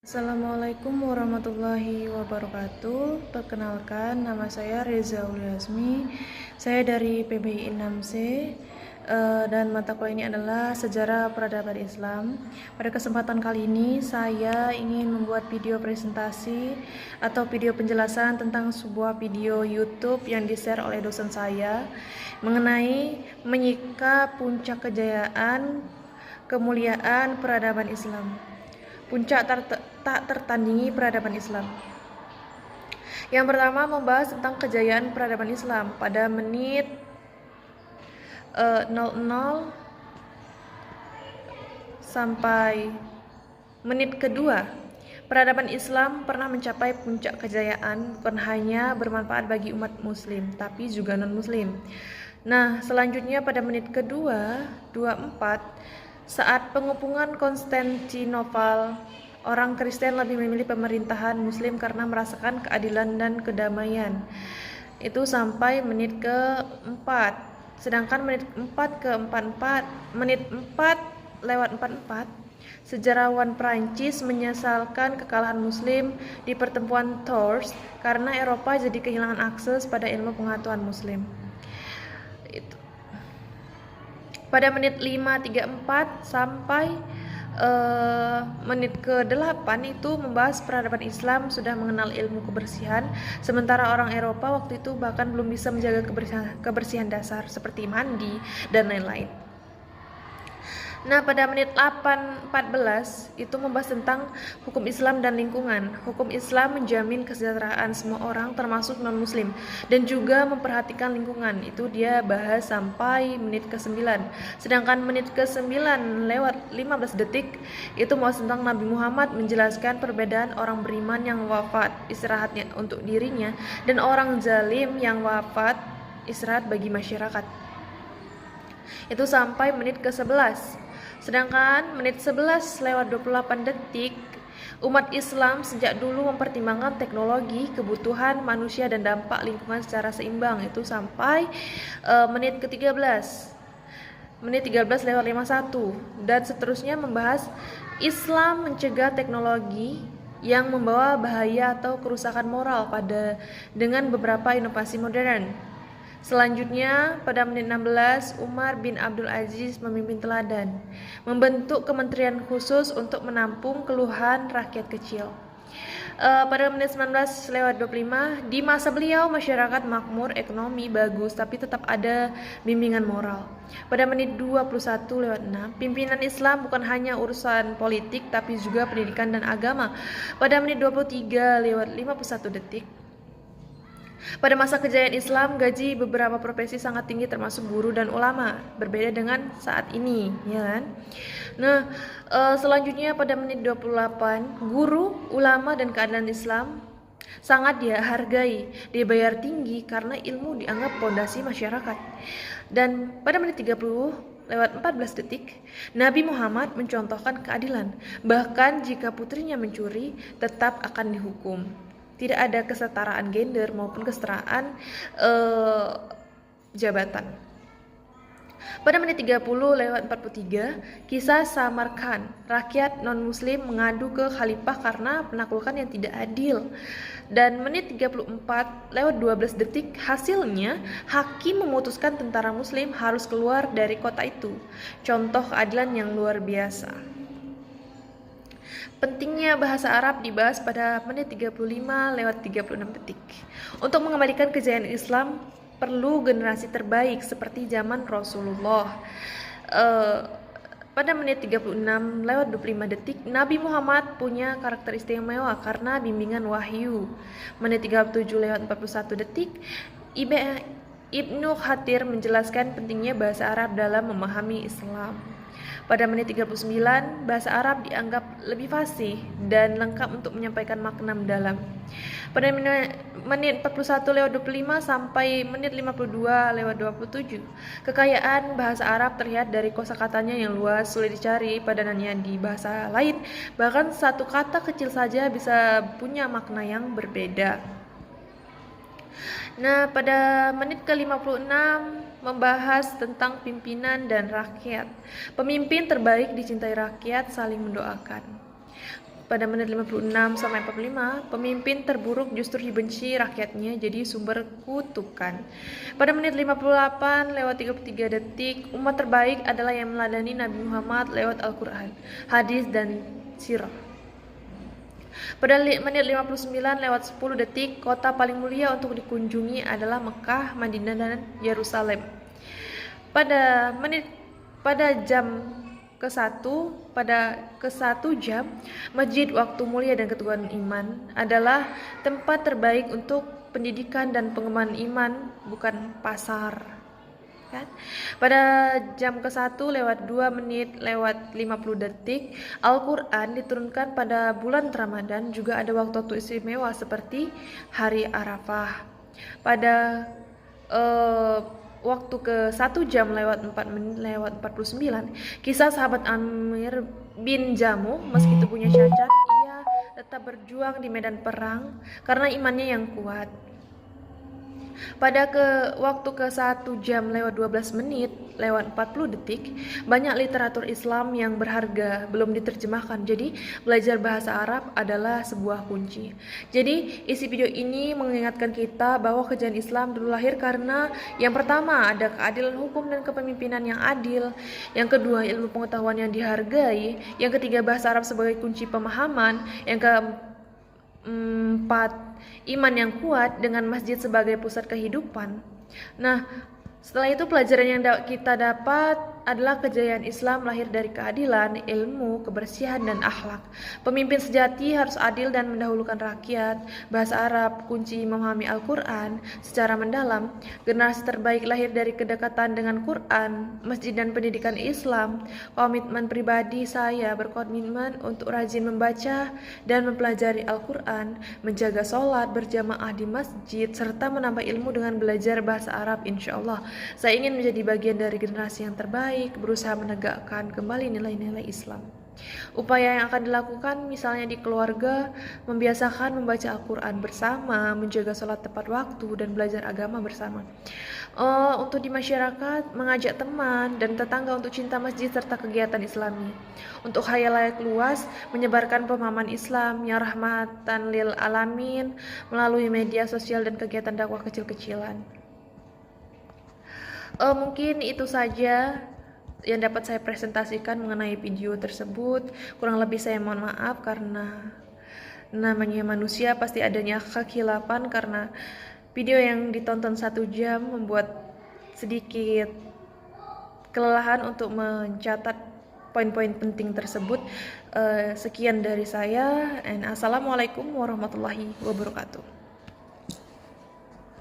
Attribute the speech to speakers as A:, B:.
A: Assalamualaikum warahmatullahi wabarakatuh. Perkenalkan, nama saya Reza Uliasmi. Saya dari PBI 6C dan mata kuliah ini adalah Sejarah Peradaban Islam. Pada kesempatan kali ini saya ingin membuat video presentasi atau video penjelasan tentang sebuah video YouTube yang di-share oleh dosen saya mengenai menyika puncak kejayaan kemuliaan peradaban Islam. Puncak tak tertandingi peradaban Islam. Yang pertama membahas tentang kejayaan peradaban Islam pada menit 00 sampai menit kedua. Peradaban Islam pernah mencapai puncak kejayaan bukan hanya bermanfaat bagi umat muslim tapi juga non-muslim. Nah, selanjutnya pada menit kedua 24 saat pengepungan Konstantinopel, orang Kristen lebih memilih pemerintahan Muslim karena merasakan keadilan dan kedamaian. Itu sampai menit ke-4. Sedangkan menit 4 sejarawan Prancis menyesalkan kekalahan Muslim di pertempuran Tours karena Eropa jadi kehilangan akses pada ilmu pengetahuan Muslim. Itu. Pada menit 5.34 sampai menit ke-8 itu membahas peradaban Islam sudah mengenal ilmu kebersihan, sementara orang Eropa waktu itu bahkan belum bisa menjaga kebersihan dasar seperti mandi dan lain-lain. Nah, pada menit 8.14 itu membahas tentang hukum Islam dan lingkungan. Hukum Islam menjamin kesejahteraan semua orang termasuk non-muslim dan juga memperhatikan lingkungan. Itu dia bahas sampai menit ke-9. Sedangkan menit ke-9 lewat 15 detik itu membahas tentang Nabi Muhammad menjelaskan perbedaan orang beriman yang wafat istirahatnya untuk dirinya dan orang zalim yang wafat istirahat bagi masyarakat. Itu sampai menit ke-11. Sedangkan menit 11 lewat 28 detik, umat Islam sejak dulu mempertimbangkan teknologi, kebutuhan manusia dan dampak lingkungan secara seimbang. Itu sampai menit ke-13. Menit 13 lewat 51 dan seterusnya membahas Islam mencegah teknologi yang membawa bahaya atau kerusakan moral dengan beberapa inovasi modern. Selanjutnya, pada menit 16, Umar bin Abdul Aziz memimpin teladan, membentuk kementerian khusus untuk menampung keluhan rakyat kecil. Pada menit 19 lewat 25, di masa beliau masyarakat makmur, ekonomi bagus, tapi tetap ada bimbingan moral. Pada menit 21 lewat 6, pimpinan Islam bukan hanya urusan politik, tapi juga pendidikan dan agama. Pada menit 23 lewat 51 detik, pada masa kejayaan Islam, gaji beberapa profesi sangat tinggi termasuk guru dan ulama, berbeda dengan saat ini, ya kan? Nah, selanjutnya pada menit 28, guru, ulama dan keadilan Islam sangat dihargai, dibayar tinggi karena ilmu dianggap pondasi masyarakat. Dan pada menit 30 lewat 14 detik, Nabi Muhammad mencontohkan keadilan. Bahkan jika putrinya mencuri, tetap akan dihukum. Tidak ada kesetaraan gender maupun kesetaraan jabatan. Pada menit 30 lewat 43, kisah Samarkand, rakyat non-muslim mengadu ke khalifah karena penaklukan yang tidak adil. Dan menit 34 lewat 12 detik, hasilnya hakim memutuskan tentara muslim harus keluar dari kota itu. Contoh keadilan yang luar biasa. Pentingnya bahasa Arab dibahas pada menit 35 lewat 36 detik. Untuk mengembalikan kejayaan Islam perlu generasi terbaik seperti zaman Rasulullah. Pada menit 36 lewat 25 detik, Nabi Muhammad punya karakter istimewa karena bimbingan wahyu. Menit 37 lewat 41 detik, Ibnu Khatir menjelaskan pentingnya bahasa Arab dalam memahami Islam. Pada menit 39, bahasa Arab dianggap lebih fasih dan lengkap untuk menyampaikan makna mendalam. Pada menit 41 lewat 25 sampai menit 52 lewat 27, kekayaan bahasa Arab terlihat dari kosakatanya yang luas, sulit dicari padanannya di bahasa lain. Bahkan satu kata kecil saja bisa punya makna yang berbeda. Nah, pada menit ke-56 membahas tentang pimpinan dan rakyat. Pemimpin terbaik dicintai rakyat, saling mendoakan. Pada menit 56 sampai 45, pemimpin terburuk justru dibenci rakyatnya jadi sumber kutukan. Pada menit 58 lewat 33 detik, umat terbaik adalah yang meladani Nabi Muhammad lewat Al-Quran, hadis dan sirah. Pada menit 59 lewat 10 detik, kota paling mulia untuk dikunjungi adalah Mekah, Madinah, dan Yerusalem. Pada jam ke satu jam, masjid waktu mulia dan keteguhan iman adalah tempat terbaik untuk pendidikan dan pengembangan iman, bukan pasar. Kan? Pada jam ke-1 lewat 2 menit lewat 50 detik, Al-Quran diturunkan pada bulan Ramadan. Juga ada waktu istimewa seperti hari Arafah. Pada waktu ke 1 jam lewat 4 menit lewat 49, kisah sahabat Amir bin Jamuh, meski tubuhnya cacat, ia tetap berjuang di medan perang karena imannya yang kuat. Pada waktu ke 1 jam lewat 12 menit lewat 40 detik, banyak literatur Islam yang berharga belum diterjemahkan. Jadi belajar bahasa Arab adalah sebuah kunci. Jadi isi video ini mengingatkan kita bahwa kejayaan Islam dulu lahir karena yang pertama ada keadilan hukum dan kepemimpinan yang adil, yang kedua ilmu pengetahuan yang dihargai, yang ketiga bahasa Arab sebagai kunci pemahaman, yang keempat iman yang kuat dengan masjid sebagai pusat kehidupan. Nah, setelah itu pelajaran yang kita dapat adalah kejayaan Islam lahir dari keadilan, ilmu, kebersihan, dan akhlak. Pemimpin sejati harus adil dan mendahulukan rakyat. Bahasa Arab kunci memahami Al-Quran secara mendalam. Generasi terbaik lahir dari kedekatan dengan Quran, masjid, dan pendidikan Islam. Komitmen pribadi saya berkomitmen untuk rajin membaca dan mempelajari Al-Quran, menjaga sholat berjamaah di masjid, serta menambah ilmu dengan belajar bahasa Arab. Insya Allah saya ingin menjadi bagian dari generasi yang terbaik, berusaha menegakkan kembali nilai-nilai Islam. Upaya yang akan dilakukan misalnya di keluarga, membiasakan membaca Al-Quran bersama, menjaga sholat tepat waktu, dan belajar agama bersama. Untuk di masyarakat, mengajak teman dan tetangga untuk cinta masjid serta kegiatan Islami. Untuk khayal luas, menyebarkan pemahaman Islam yang rahmatan lil alamin melalui media sosial dan kegiatan dakwah kecil-kecilan. Mungkin itu saja yang dapat saya presentasikan mengenai video tersebut. Kurang lebih saya mohon maaf karena namanya manusia pasti adanya kekhilafan, karena video yang ditonton 1 jam membuat sedikit kelelahan untuk mencatat poin-poin penting tersebut. Sekian dari saya, and assalamualaikum warahmatullahi wabarakatuh.